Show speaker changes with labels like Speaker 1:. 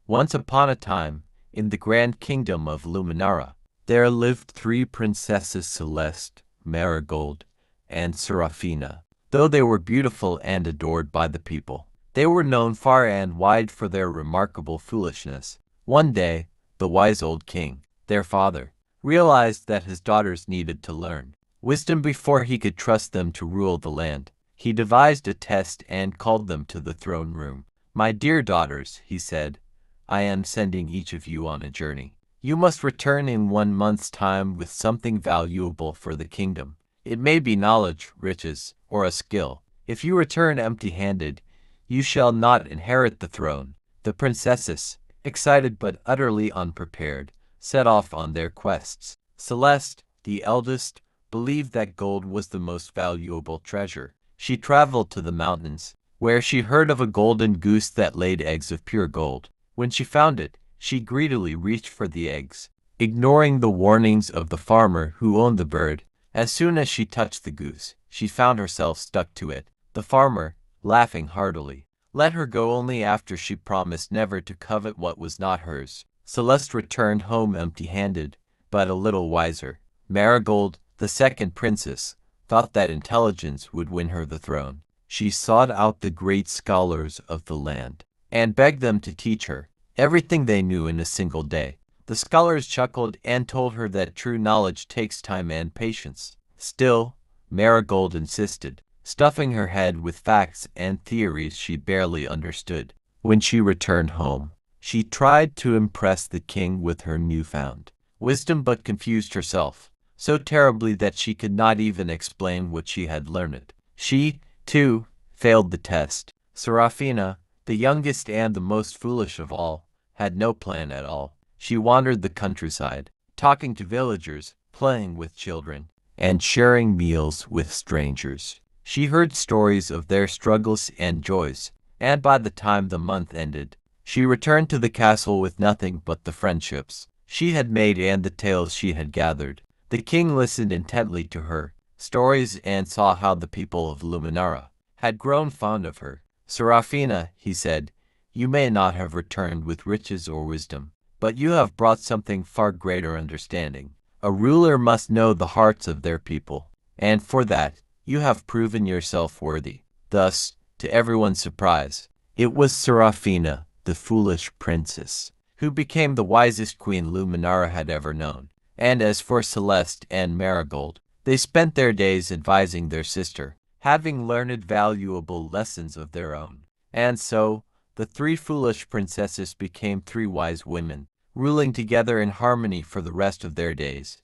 Speaker 1: Once upon a time, in the grand kingdom of Luminara, there lived three princesses, Celeste, Marigold, and Serafina. Though they were beautiful and adored by the people, they were known far and wide for their remarkable foolishness. One day, the wise old king, their father, realized that his daughters needed to learn wisdom before he could trust them to rule the land. He devised a test and called them to the throne room. "My dear daughters," he said, "I am sending each of you on a journey. You must return in 1 month's time with something valuable for the kingdom. It may be knowledge, riches, or a skill. If you return empty-handed, you shall not inherit the throne." The princesses, excited but utterly unprepared, set off on their quests. Celeste, the eldest, believed that gold was the most valuable treasure. She traveled to the mountains, where she heard of a golden goose that laid eggs of pure gold. When she found it, she greedily reached for the eggs, ignoring the warnings of the farmer who owned the bird. As soon as she touched the goose, she found herself stuck to it. The farmer, laughing heartily, let her go only after she promised never to covet what was not hers. Celeste returned home empty-handed, but a little wiser. Marigold, the second princess, thought that intelligence would win her the throne. She sought out the great scholars of the land and begged them to teach her everything they knew in a single day. The scholars chuckled and told her that true knowledge takes time and patience. Still, Marigold insisted, stuffing her head with facts and theories she barely understood. When she returned home, she tried to impress the king with her newfound wisdom but confused herself so terribly that she could not even explain what she had learned. She, too, failed the test. Serafina, the youngest and the most foolish of all, had no plan at all. She wandered the countryside, talking to villagers, playing with children, and sharing meals with strangers. She heard stories of their struggles and joys, and by the time the month ended, she returned to the castle with nothing but the friendships she had made and the tales she had gathered. The king listened intently to her stories and saw how the people of Luminara had grown fond of her. "Serafina," he said, "you may not have returned with riches or wisdom, but you have brought something far greater: understanding. A ruler must know the hearts of their people, and for that you have proven yourself worthy." Thus, to everyone's surprise, it was Serafina, the foolish princess, who became the wisest queen Luminara had ever known. And as for Celeste and Marigold, they spent their days advising their sister, having learned valuable lessons of their own. And so, the three foolish princesses became three wise women, ruling together in harmony for the rest of their days.